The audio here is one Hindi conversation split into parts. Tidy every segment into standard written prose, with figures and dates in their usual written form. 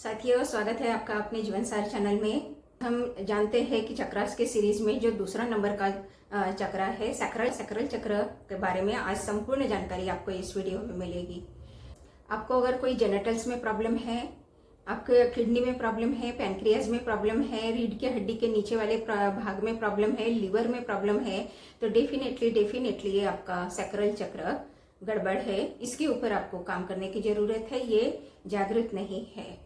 साथियों, स्वागत है आपका अपने जीवन सार चैनल में। हम जानते हैं कि चक्रास के सीरीज में जो दूसरा नंबर का चक्र है सैक्रल चक्र के बारे में आज संपूर्ण जानकारी आपको इस वीडियो में मिलेगी। आपको अगर कोई जेनेटल्स में प्रॉब्लम है, आपके किडनी में प्रॉब्लम है, पैनक्रियाज में प्रॉब्लम है, रीढ़ के हड्डी के नीचे वाले भाग में प्रॉब्लम है, लिवर में प्रॉब्लम है, तो डेफिनेटली ये आपका सैक्रल चक्र गड़बड़ है। इसके ऊपर आपको काम करने की जरूरत है। ये जागृत नहीं है।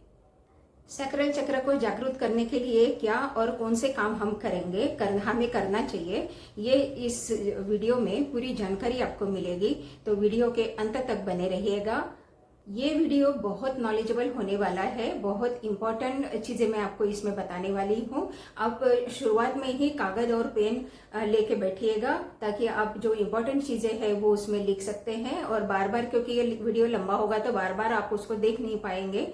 सैक्रल चक्र को जागरूक करने के लिए क्या और कौन से काम हम करेंगे, हमें करना चाहिए, ये इस वीडियो में पूरी जानकारी आपको मिलेगी। तो वीडियो के अंत तक बने रहिएगा। ये वीडियो बहुत नॉलेजेबल होने वाला है। बहुत इंपॉर्टेंट चीजें मैं आपको इसमें बताने वाली हूँ। आप शुरुआत में ही कागज और पेन लेके बैठिएगा ताकि आप जो इम्पोर्टेंट चीजें हैं वो उसमें लिख सकते हैं। और बार बार, क्योंकि ये वीडियो लंबा होगा तो बार बार आप उसको देख नहीं पाएंगे,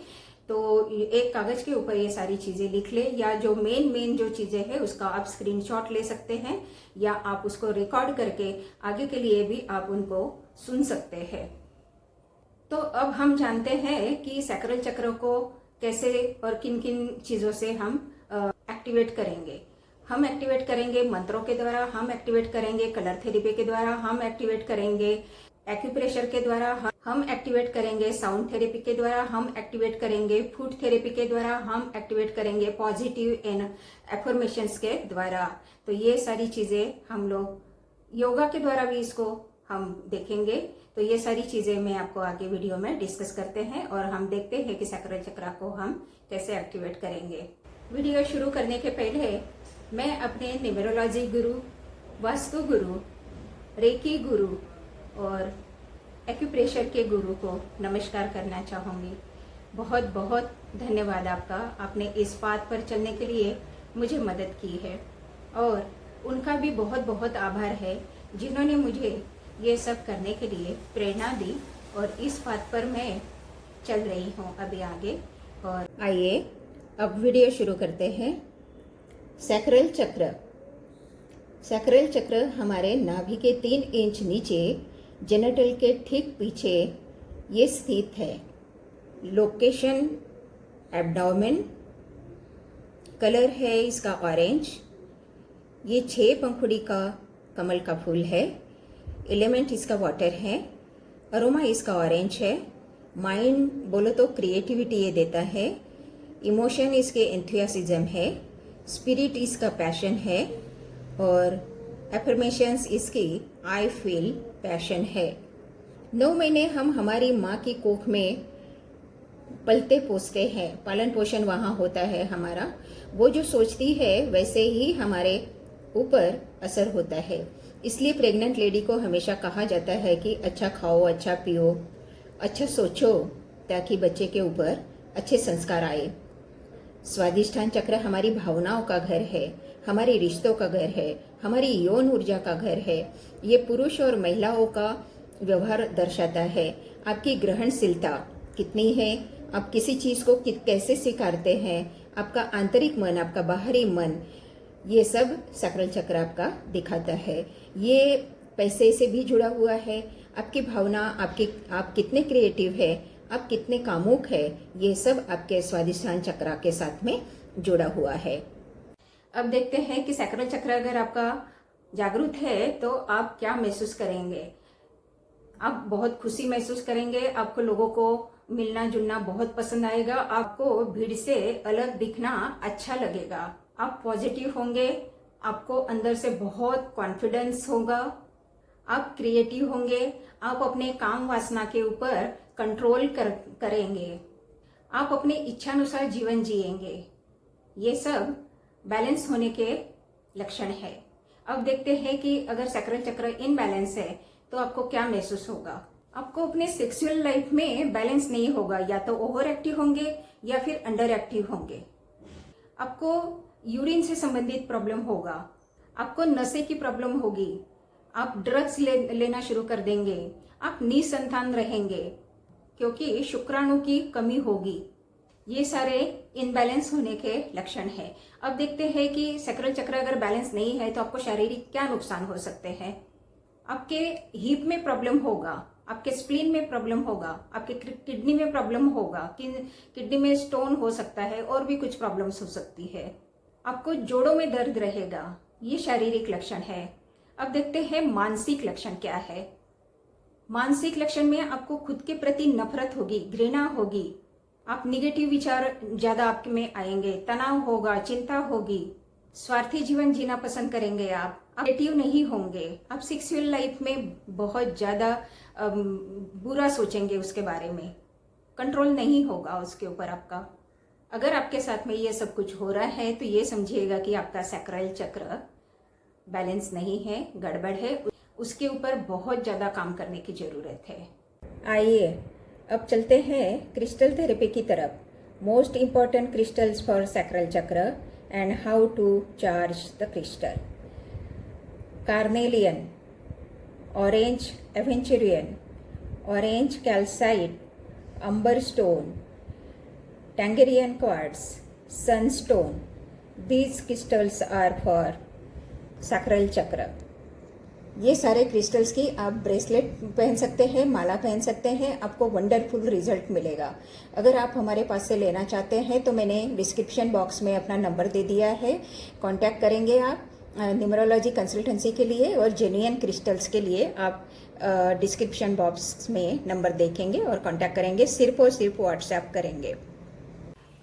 तो एक कागज के ऊपर ये सारी चीजें लिख ले, या जो मेन जो चीजें हैं उसका आप स्क्रीनशॉट ले सकते हैं, या आप उसको रिकॉर्ड करके आगे के लिए भी आप उनको सुन सकते हैं। तो अब हम जानते हैं कि सैक्रल चक्र को कैसे और किन किन चीजों से हम एक्टिवेट करेंगे। हम एक्टिवेट करेंगे मंत्रों के द्वारा, हम एक्टिवेट करेंगे कलर थेरेपी के द्वारा, हम एक्टिवेट करेंगे एक्यूप्रेशर के द्वारा, हम एक्टिवेट करेंगे साउंड थेरेपी के द्वारा, हम एक्टिवेट करेंगे फूड थेरेपी के द्वारा, हम एक्टिवेट करेंगे पॉजिटिव एंड एफर्मेशंस के द्वारा। तो ये सारी चीजें हम लोग योगा के द्वारा भी इसको हम देखेंगे। तो ये सारी चीजें मैं आपको आगे वीडियो में डिस्कस करते हैं और हम देखते हैं कि सैक्रल चक्र को हम कैसे एक्टिवेट करेंगे। वीडियो शुरू करने के पहले मैं अपने न्यूमरोलॉजी गुरु, वास्तु गुरु, रेकी गुरु और एक्यूप्रेशर के गुरु को नमस्कार करना चाहूँगी। बहुत बहुत धन्यवाद आपका। आपने इस बात पर चलने के लिए मुझे मदद की है, और उनका भी बहुत बहुत आभार है जिन्होंने मुझे ये सब करने के लिए प्रेरणा दी, और इस बात पर मैं चल रही हूँ अभी आगे। और आइए अब वीडियो शुरू करते हैं। सैक्रल चक्र। सैक्रल चक्र हमारे नाभि के 3 इंच नीचे जेनेटल के ठीक पीछे ये स्थित है। Location abdomen. कलर है इसका ऑरेंज। ये 6 पंखुड़ी का कमल का फूल है। एलिमेंट इसका वाटर है। अरोमा इसका ऑरेंज है। माइंड बोलो तो क्रिएटिविटी ये देता है। इमोशन इसके एंथुसियाज्म है। स्पिरिट इसका पैशन है। और एफर्मेशंस इसकी आई फील पैशन है। 9 महीने हम हमारी माँ की कोख में पलते पोसते हैं, पालन पोषण वहाँ होता है हमारा। वो जो सोचती है वैसे ही हमारे ऊपर असर होता है। इसलिए प्रेग्नेंट लेडी को हमेशा कहा जाता है कि अच्छा खाओ, अच्छा पियो, अच्छा सोचो, ताकि बच्चे के ऊपर अच्छे संस्कार आए। स्वादिष्ठान चक्र हमारी भावनाओं का घर है, हमारे रिश्तों का घर है, हमारी यौन ऊर्जा का घर है। ये पुरुष और महिलाओं का व्यवहार दर्शाता है। आपकी ग्रहणशीलता कितनी है, आप किसी चीज को कैसे स्वीकारते हैं, आपका आंतरिक मन, आपका बाहरी मन, ये सब सैक्रल चक्र आपका दिखाता है। ये पैसे से भी जुड़ा हुआ है। आपकी भावना, आप कितने क्रिएटिव है, आप कितने कामुक है, ये सब आपके स्वादिष्ठान चक्र के साथ में जुड़ा हुआ है। अब देखते हैं कि सैक्रल चक्र अगर आपका जागरूक है तो आप क्या महसूस करेंगे। आप बहुत खुशी महसूस करेंगे। आपको लोगों को मिलना जुलना बहुत पसंद आएगा। आपको भीड़ से अलग दिखना अच्छा लगेगा। आप पॉजिटिव होंगे। आपको अंदर से बहुत कॉन्फिडेंस होगा। आप क्रिएटिव होंगे। आप अपने काम वासना के ऊपर कंट्रोल करेंगे। आप अपने इच्छानुसार जीवन जिएंगे। ये सब बैलेंस होने के लक्षण है। अब देखते हैं कि अगर सैक्रल चक्र इनबैलेंस है तो आपको क्या महसूस होगा। आपको अपने सेक्सुअल लाइफ में बैलेंस नहीं होगा। या तो ओवर एक्टिव होंगे या फिर अंडर एक्टिव होंगे। आपको यूरिन से संबंधित प्रॉब्लम होगा। आपको नशे की प्रॉब्लम होगी। आप ड्रग्स लेना शुरू कर देंगे। आप निसंतान रहेंगे क्योंकि शुक्राणु की कमी होगी। ये सारे इनबैलेंस होने के लक्षण है। अब देखते हैं कि सैक्रल चक्र अगर बैलेंस नहीं है तो आपको शारीरिक क्या नुकसान हो सकते हैं। आपके हिप में प्रॉब्लम होगा। आपके स्प्लीन में प्रॉब्लम होगा, आपके किडनी में प्रॉब्लम होगा, किडनी में स्टोन हो सकता है और भी कुछ प्रॉब्लम्स हो सकती है। आपको जोड़ों में दर्द रहेगा, ये शारीरिक लक्षण है। अब देखते हैं मानसिक लक्षण क्या है। मानसिक लक्षण में आपको खुद के प्रति नफरत होगी, घृणा होगी, आप निगेटिव विचार ज्यादा आप में आएंगे, तनाव होगा, चिंता होगी, स्वार्थी जीवन जीना पसंद करेंगे, आप क्रिएटिव नहीं होंगे, आप सेक्सुअल लाइफ में बहुत ज्यादा बुरा सोचेंगे, उसके बारे में कंट्रोल नहीं होगा उसके ऊपर आपका। अगर आपके साथ में ये सब कुछ हो रहा है तो ये समझिएगा कि आपका सैक्रल चक्र बैलेंस नहीं है, गड़बड़ है, उसके ऊपर बहुत ज़्यादा काम करने की ज़रूरत है। आइए अब चलते हैं क्रिस्टल थेरेपी की तरफ। Most important crystals for sacral chakra and how to charge the crystal. Carnelian, orange aventurine, orange calcite, amber stone, tangerine quartz, sunstone, these crystals are for sacral chakra. ये सारे क्रिस्टल्स की आप ब्रेसलेट पहन सकते हैं, माला पहन सकते हैं, आपको वंडरफुल रिजल्ट मिलेगा। अगर आप हमारे पास से लेना चाहते हैं तो मैंने डिस्क्रिप्शन बॉक्स में अपना नंबर दे दिया है, कांटेक्ट करेंगे आप न्यूमरोलॉजी कंसल्टेंसी के लिए, और जेन्युइन क्रिस्टल्स के लिए आप डिस्क्रिप्शन बॉक्स में नंबर देखेंगे और कांटेक्ट करेंगे, सिर्फ और सिर्फ व्हाट्सएप करेंगे।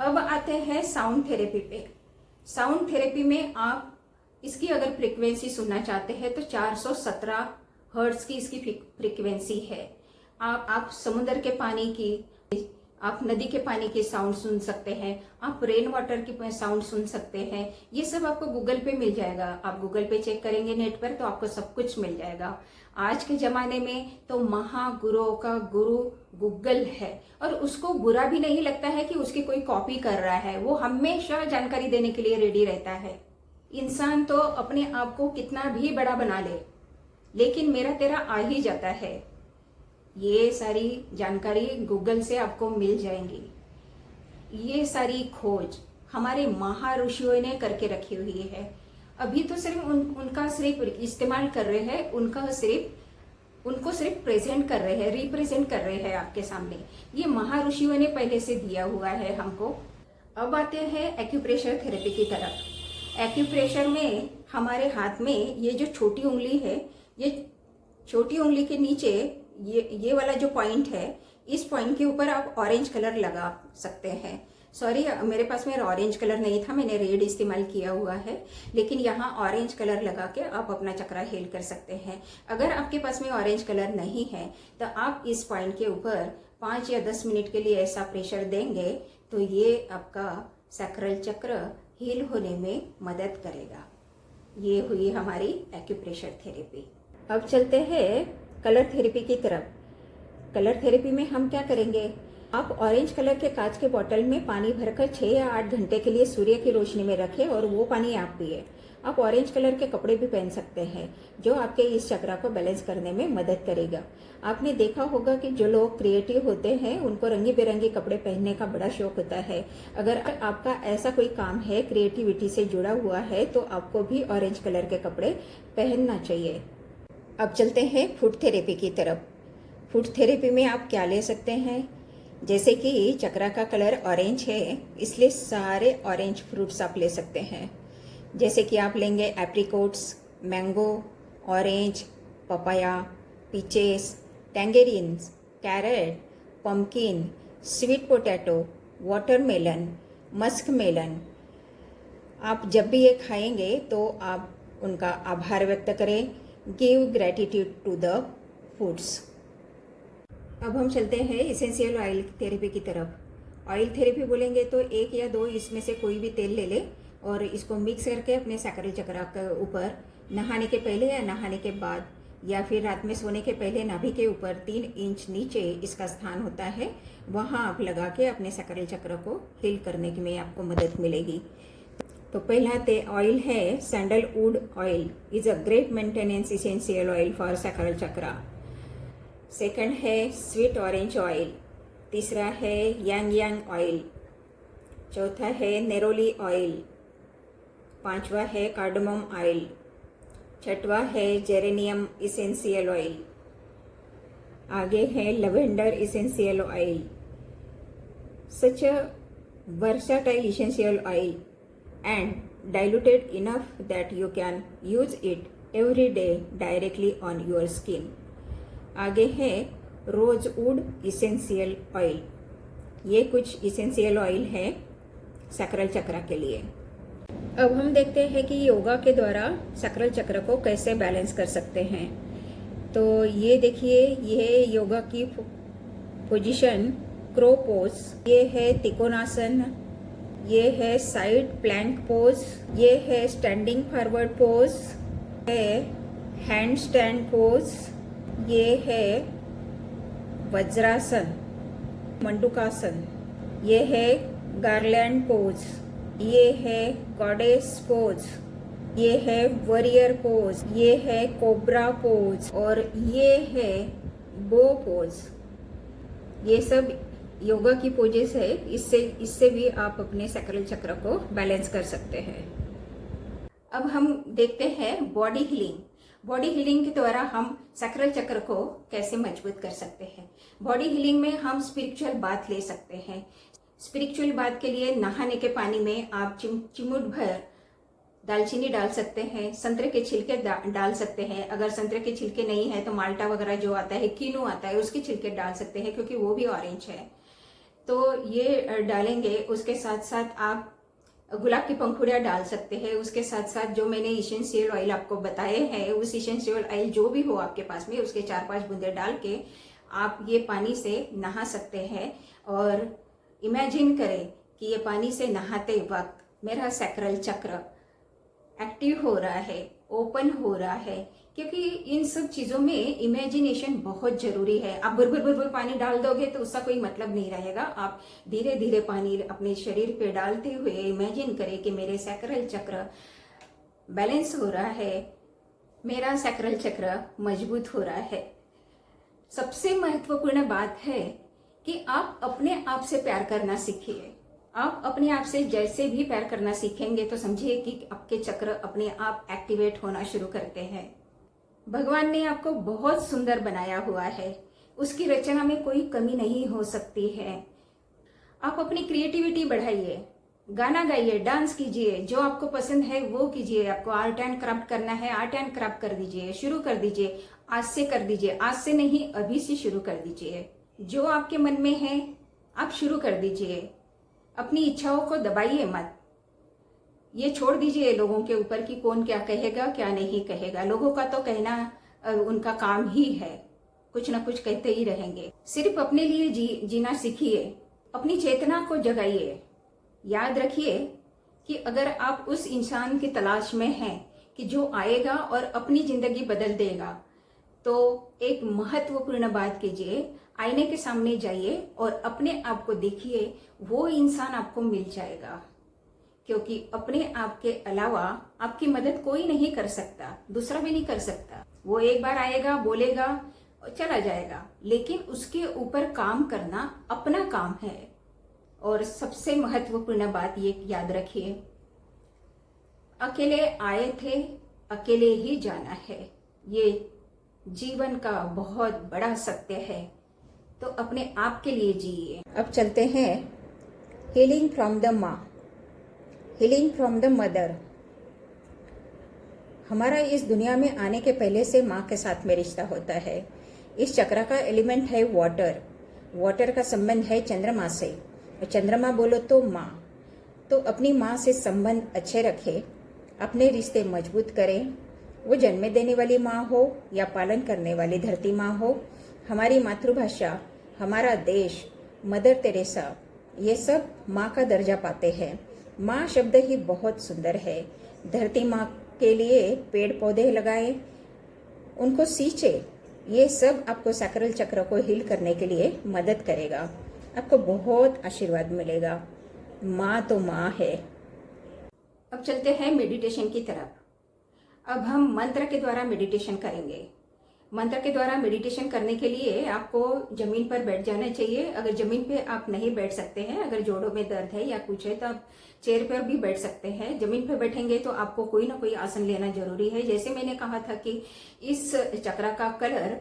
अब आते हैं साउंड थेरेपी पे। साउंड थेरेपी में आप इसकी अगर फ्रीक्वेंसी सुनना चाहते हैं तो 417 हर्ट्ज की इसकी फ्रीक्वेंसी है। आप समुद्र के पानी की, आप नदी के पानी की साउंड सुन सकते हैं, आप रेन वाटर की साउंड सुन सकते हैं। ये सब आपको गूगल पे मिल जाएगा, आप गूगल पे चेक करेंगे नेट पर तो आपको सब कुछ मिल जाएगा। आज के जमाने में तो महागुरुओं का गुरु गूगल है, और उसको बुरा भी नहीं लगता है कि उसकी कोई कॉपी कर रहा है, वो हमेशा जानकारी देने के लिए रेडी रहता है। इंसान तो अपने आप को कितना भी बड़ा बना ले, लेकिन मेरा तेरा आ ही जाता है। ये सारी जानकारी गूगल से आपको मिल जाएंगी। ये सारी खोज हमारे महाऋषियों ने करके रखी हुई है। अभी तो सिर्फ उनका सिर्फ इस्तेमाल कर रहे हैं, उनको सिर्फ प्रेजेंट कर रहे हैं, रिप्रेजेंट कर रहे हैं आपके सामने। ये महाऋषियों ने पहले से दिया हुआ है हमको। अब आते हैं एक्यूप्रेशर थेरेपी की तरफ। एक्यूप्रेशर में हमारे हाथ में ये जो छोटी उंगली है, ये छोटी उंगली के नीचे ये वाला जो पॉइंट है, इस पॉइंट के ऊपर आप ऑरेंज कलर लगा सकते हैं। सॉरी, मेरे पास में ऑरेंज कलर नहीं था, मैंने रेड इस्तेमाल किया हुआ है, लेकिन यहाँ ऑरेंज कलर लगा के आप अपना चक्रा हील कर सकते हैं। अगर आपके पास में ऑरेंज कलर नहीं है तो आप इस पॉइंट के ऊपर 5 या 10 मिनट के लिए ऐसा प्रेशर देंगे तो ये आपका सैक्रल चक्र हील होने में मदद करेगा। ये हुई हमारी एक्यूप्रेशर थेरेपी। अब चलते हैं कलर थेरेपी की तरफ। कलर थेरेपी में हम क्या करेंगे, आप ऑरेंज कलर के कांच के बोतल में पानी भरकर 6 या 8 घंटे के लिए सूर्य की रोशनी में रखें और वो पानी आप पिए। आप ऑरेंज कलर के कपड़े भी पहन सकते हैं, जो आपके इस चक्रा को बैलेंस करने में मदद करेगा। आपने देखा होगा कि जो लोग क्रिएटिव होते हैं उनको रंगी बिरंगे कपड़े पहनने का बड़ा शौक होता है। अगर आपका ऐसा कोई काम है क्रिएटिविटी से जुड़ा हुआ है तो आपको भी ऑरेंज कलर के कपड़े पहनना चाहिए। अब चलते हैं फूड थेरेपी की तरफ। फूड थेरेपी में आप क्या ले सकते हैं, जैसे कि चक्रा का कलर ऑरेंज है, इसलिए सारे ऑरेंज फ्रूट्स आप ले सकते हैं। जैसे कि आप लेंगे apricots, mango, orange, papaya, peaches, tangerines, carrot, pumpkin, sweet potato, watermelon, musk melon. आप जब भी ये खाएंगे तो आप उनका आभार व्यक्त करें। Give gratitude to the foods. अब हम चलते हैं इसेंशियल ऑयल थेरेपी की तरफ। ऑयल थेरेपी बोलेंगे तो 1 या 2 इसमें से कोई भी तेल ले ले और इसको मिक्स करके अपने सैक्रल चक्रा के ऊपर नहाने के पहले या नहाने के बाद या फिर रात में सोने के पहले नाभि के ऊपर 3 इंच नीचे इसका स्थान होता है, वहाँ आप लगा के अपने सैक्रल चक्र को हील करने में आपको मदद मिलेगी। तो पहला ऑयल है sandalwood oil, is a great maintenance essential oil for sacral chakra. Second है स्वीट ऑरेंज ऑयल। तीसरा है यांग ऑयल। चौथा है नेरोली ऑयल। पांचवा है कार्डमम ऑयल। छठवा है जेरेनियम इसेंशियल ऑयल। आगे है lavender essential oil, such a versatile essential oil and diluted enough that you can use it every day directly on your skin. आगे है रोजवुड इसेंशियल ऑयल, ये कुछ इसेंशियल ऑयल है सैक्रल चक्र के लिए। अब हम देखते हैं कि योगा के द्वारा सैक्रल चक्र को कैसे बैलेंस कर सकते हैं। तो ये देखिए, ये योगा की पोजीशन क्रो पोज, ये है त्रिकोणासन, ये है साइड प्लैंक पोज, ये है स्टैंडिंग फॉरवर्ड पोज, है हैंड स्टैंड पोज, ये है वज्रासन, मंडूकासन, ये है गार्लैंड पोज, ये है गॉडेस पोज, ये है वॉरियर पोज, ये है कोब्रा पोज और ये है बो पोज। ये सब योगा की पोजेस है, इससे भी आप अपने सैक्रल चक्र को बैलेंस कर सकते हैं। अब हम देखते हैं बॉडी हीलिंग। बॉडी हीलिंग के द्वारा हम सैक्रल चक्र को कैसे मजबूत कर सकते हैं। बॉडी हीलिंग में हम स्पिरिचुअल बाथ ले सकते हैं। स्पिरिचुअल बाथ के लिए नहाने के पानी में आप चिमुट भर दालचीनी डाल सकते हैं, संतरे के छिलके डाल सकते हैं। अगर संतरे के छिलके नहीं है तो माल्टा वगैरह जो आता है, कीनू आता है, उसके छिलके डाल सकते हैं क्योंकि वो भी ऑरेंज है। तो ये डालेंगे। उसके साथ साथ आप गुलाब की पंखुड़ियाँ डाल सकते हैं। उसके साथ साथ जो मैंने इसेंशियल ऑयल आपको बताए हैं, उस इसेंशियल ऑयल जो भी हो आपके पास में, उसके 4-5 बूंदे डाल के आप ये पानी से नहा सकते हैं। और इमेजिन करें कि ये पानी से नहाते वक्त मेरा सैक्रल चक्र एक्टिव हो रहा है, ओपन हो रहा है, क्योंकि इन सब चीजों में इमेजिनेशन बहुत जरूरी है। आप भर पानी डाल दोगे तो उसका कोई मतलब नहीं रहेगा। आप धीरे धीरे पानी अपने शरीर पे डालते हुए इमेजिन करें कि मेरे सैक्रल चक्र बैलेंस हो रहा है, मेरा सैक्रल चक्र मजबूत हो रहा है। सबसे महत्वपूर्ण बात है कि आप अपने आप से प्यार करना सीखिए। आप अपने आप से जैसे भी प्यार करना सीखेंगे तो समझिए कि आपके चक्र अपने आप एक्टिवेट होना शुरू करते हैं। भगवान ने आपको बहुत सुंदर बनाया हुआ है, उसकी रचना में कोई कमी नहीं हो सकती है। आप अपनी क्रिएटिविटी बढ़ाइए, गाना गाइए, डांस कीजिए, जो आपको पसंद है वो कीजिए। आपको आर्ट एंड क्राफ्ट करना है, आर्ट एंड क्राफ्ट कर दीजिए, शुरू कर दीजिए। आज से कर दीजिए, आज से नहीं अभी से शुरू कर दीजिए। जो आपके मन में है आप शुरू कर दीजिए। अपनी इच्छाओं को दबाइए मत। ये छोड़ दीजिए लोगों के ऊपर कि कौन क्या कहेगा क्या नहीं कहेगा। लोगों का तो कहना उनका काम ही है, कुछ ना कुछ कहते ही रहेंगे। सिर्फ अपने लिए जीना सीखिए, अपनी चेतना को जगाइए। याद रखिए कि अगर आप उस इंसान की तलाश में हैं कि जो आएगा और अपनी जिंदगी बदल देगा, तो एक महत्वपूर्ण बात कीजिए, आईने के सामने जाइए और अपने आप को देखिए। वो इंसान आपको मिल जाएगा, क्योंकि अपने आप के अलावा आपकी मदद कोई नहीं कर सकता, दूसरा भी नहीं कर सकता। वो एक बार आएगा, बोलेगा और चला जाएगा, लेकिन उसके ऊपर काम करना अपना काम है। और सबसे महत्वपूर्ण बात ये याद रखिए, अकेले आए थे अकेले ही जाना है। ये जीवन का बहुत बड़ा सत्य है, तो अपने आप के लिए जिए। अब चलते हैं हीलिंग फ्रॉम द माँ, हीलिंग फ्रॉम द मदर। हमारा इस दुनिया में आने के पहले से माँ के साथ में रिश्ता होता है। इस चक्र का एलिमेंट है वाटर। वाटर का संबंध है चंद्रमा से, और चंद्रमा बोलो तो माँ। तो अपनी माँ से संबंध अच्छे रखें, अपने रिश्ते मजबूत करें। वो जन्म देने वाली माँ हो या पालन करने वाली धरती माँ हो, हमारी मातृभाषा, हमारा देश, मदर तेरेसा, ये सब माँ का दर्जा पाते हैं। माँ शब्द ही बहुत सुंदर है। धरती माँ के लिए पेड़ पौधे लगाएं, उनको सींचे। ये सब आपको सैक्रल चक्र को हील करने के लिए मदद करेगा। आपको बहुत आशीर्वाद मिलेगा। माँ तो माँ है। अब चलते हैं मेडिटेशन की तरफ। अब हम मंत्र के द्वारा मेडिटेशन करेंगे। मंत्र के द्वारा मेडिटेशन करने के लिए आपको जमीन पर बैठ जाना चाहिए। अगर जमीन पे आप नहीं बैठ सकते हैं, अगर जोड़ों में दर्द है या कुछ है, तो आप चेयर पर भी बैठ सकते हैं। जमीन पर बैठेंगे तो आपको कोई ना कोई आसन लेना जरूरी है। जैसे मैंने कहा था कि इस चक्र का कलर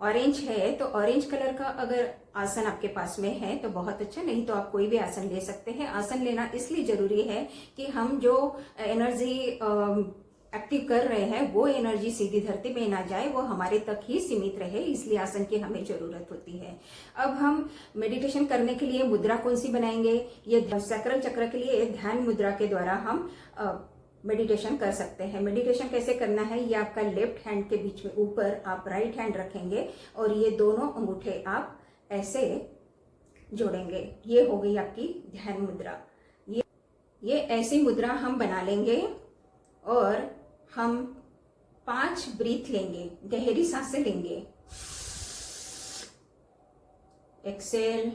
ऑरेंज है तो ऑरेंज कलर का अगर आसन आपके पास में है तो बहुत अच्छा, नहीं तो आप कोई भी आसन ले सकते हैं। आसन लेना इसलिए जरूरी है कि हम जो एनर्जी एक्टिव कर रहे हैं वो एनर्जी सीधी धरती में ना जाए, वो हमारे तक ही सीमित रहे, इसलिए आसन की हमें जरूरत होती है। अब हम मेडिटेशन करने के लिए मुद्रा कौन सी बनाएंगे? ये सैक्रल चक्र के लिए ध्यान मुद्रा के द्वारा हम मेडिटेशन कर सकते हैं। मेडिटेशन कैसे करना है? ये आपका लेफ्ट हैंड के बीच में ऊपर आप राइट हैंड रखेंगे और ये दोनों अंगूठे आप ऐसे जोड़ेंगे। ये हो गई आपकी ध्यान मुद्रा। ये ऐसी मुद्रा हम बना लेंगे और हम 5 ब्रीथ लेंगे, गहरी सांसें लेंगे। Exhale,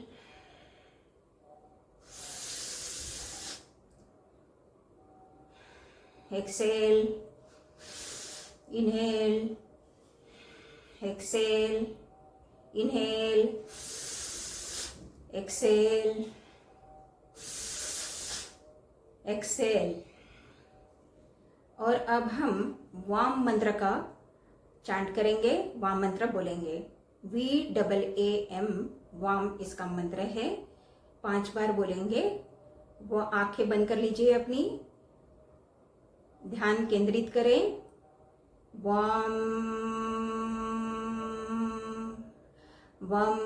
exhale, inhale, exhale, inhale, exhale, exhale. और अब हम वाम मंत्र का चांट करेंगे, वाम मंत्र बोलेंगे। VAAM वाम इसका मंत्र है, 5 बार बोलेंगे। वो आंखें बंद कर लीजिए, अपनी ध्यान केंद्रित करें। वाम वम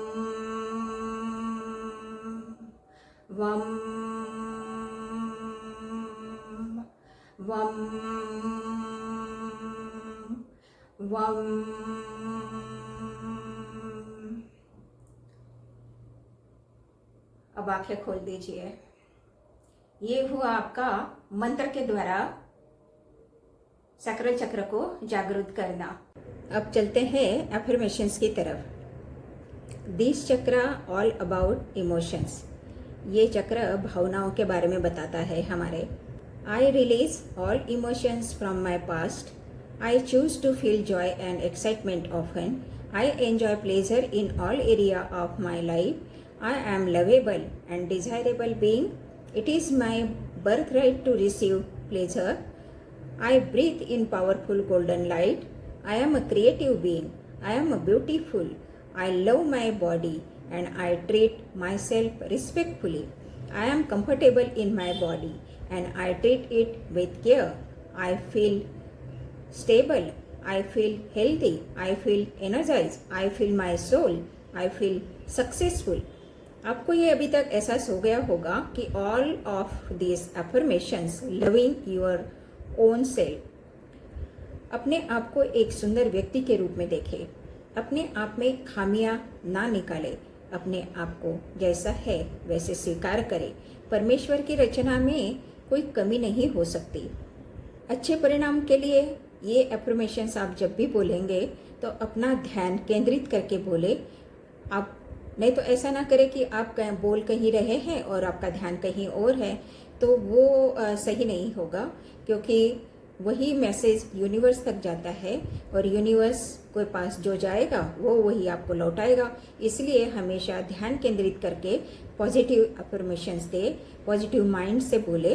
वम वम वम। अब आंखें खोल दीजिए। ये हुआ आपका मंत्र के द्वारा सैक्रल चक्र को जागृत करना। अब चलते हैं एफर्मेशंस की तरफ। दिस चक्र ऑल अबाउट इमोशंस। ये चक्र भावनाओं के बारे में बताता है हमारे। I release all emotions from my past. I choose to feel joy and excitement often. I enjoy pleasure in all area of my life. I am lovable and desirable being. It is my birthright to receive pleasure. I breathe in powerful golden light. I am a creative being. I am beautiful. I love my body and I treat myself respectfully. I am comfortable in my body and I treat it with care. I feel stable. I feel healthy. I feel energized. I feel my soul. I feel successful. आपको ये अभी तक एहसास हो गया होगा कि all of this affirmations loving your own self. अपने आप को एक सुंदर व्यक्ति के रूप में देखें, अपने आप में खामियां ना निकाले, अपने आप को जैसा है वैसे स्वीकार करें। परमेश्वर की रचना में कोई कमी नहीं हो सकती। अच्छे परिणाम के लिए ये अफर्मेशंस आप जब भी बोलेंगे तो अपना ध्यान केंद्रित करके बोले। आप नहीं तो ऐसा ना करें कि आप बोल कहीं रहे हैं और आपका ध्यान कहीं और है, तो वो सही नहीं होगा, क्योंकि वही मैसेज यूनिवर्स तक जाता है और यूनिवर्स के पास जो जाएगा वो वही आपको लौटाएगा। इसलिए हमेशा ध्यान केंद्रित करके पॉजिटिव अफर्मेशंस दे, पॉजिटिव माइंड से बोले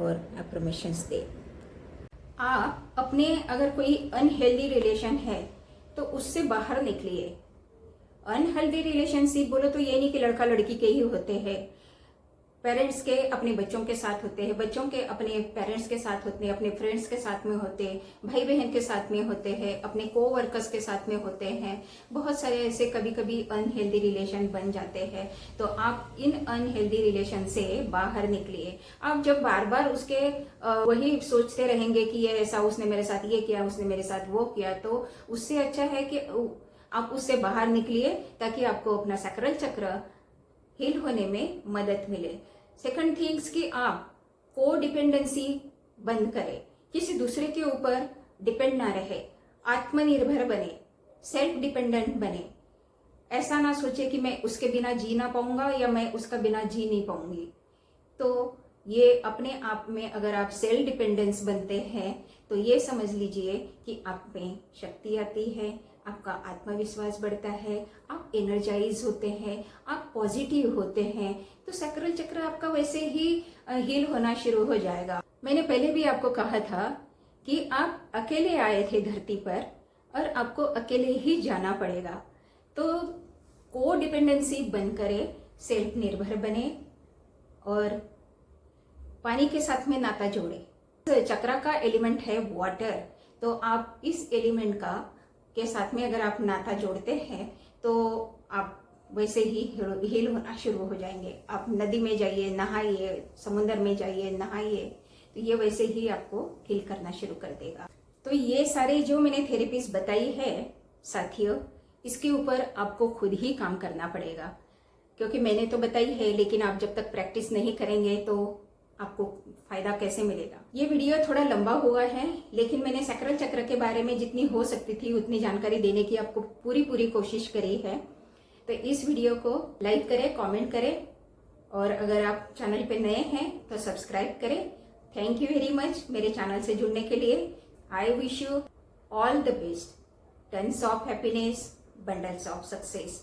और अफर्मेशंस दे। आप अपने अगर कोई अनहेल्दी रिलेशन है तो उससे बाहर निकलिए। अनहेल्दी रिलेशनशिप बोलो तो ये नहीं कि लड़का लड़की के ही होते हैं, पेरेंट्स के अपने बच्चों के साथ होते हैं, बच्चों के अपने पेरेंट्स के साथ होते हैं, अपने फ्रेंड्स के साथ में होते हैं, भाई बहन के साथ में होते हैं, अपने कोवर्कर्स के साथ में होते हैं। बहुत सारे ऐसे कभी कभी अनहेल्दी रिलेशन बन जाते हैं। तो आप इन अनहेल्दी रिलेशन से बाहर निकलिए। आप जब बार बार उसके वही सोचते रहेंगे कि ये ऐसा उसने मेरे साथ ये किया, उसने मेरे साथ वो किया, तो उससे अच्छा है कि आप उससे बाहर निकलिए ताकि आपको अपना सैक्रल चक्र हील होने में मदद मिले। सेकंड थिंग्स कि आप को डिपेंडेंसी बंद करें, किसी दूसरे के ऊपर डिपेंड ना रहे, आत्मनिर्भर बने, सेल्फ डिपेंडेंट बने। ऐसा ना सोचे कि मैं उसके बिना जी ना पाऊंगा या मैं उसका बिना जी नहीं पाऊंगी। तो ये अपने आप में अगर आप सेल्फ डिपेंडेंस बनते हैं तो ये समझ लीजिए कि आप में शक्ति आती है, आपका आत्मविश्वास बढ़ता है, आप एनर्जाइज होते हैं, आप पॉजिटिव होते हैं, तो सैक्रल चक्र आपका वैसे ही हील होना शुरू हो जाएगा। मैंने पहले भी आपको कहा था कि आप अकेले आए थे धरती पर और आपको अकेले ही जाना पड़ेगा। तो को डिपेंडेंसी बंद करे, सेल्फ निर्भर बने और पानी के साथ में नाता जोड़े। तो चक्रा का एलिमेंट है वाटर, तो आप इस एलिमेंट का के साथ में अगर आप नाता जोड़ते हैं तो आप वैसे ही हील होना शुरू हो जाएंगे। आप नदी में जाइए नहाइए, समुद्र में जाइए नहाइए, तो ये वैसे ही आपको हील करना शुरू कर देगा। तो ये सारे जो मैंने थेरेपीज बताई है साथियों, इसके ऊपर आपको खुद ही काम करना पड़ेगा, क्योंकि मैंने तो बताई है, लेकिन आप जब तक प्रैक्टिस नहीं करेंगे तो आपको फायदा कैसे मिलेगा। ये वीडियो थोड़ा लंबा हुआ है, लेकिन मैंने सैक्रल चक्र के बारे में जितनी हो सकती थी उतनी जानकारी देने की आपको पूरी कोशिश करी है। तो इस वीडियो को लाइक करें, कमेंट करें, और अगर आप चैनल पे नए हैं तो सब्सक्राइब करें। थैंक यू वेरी मच मेरे चैनल से जुड़ने के लिए। I wish you all the best, tons of happiness, bundles of success.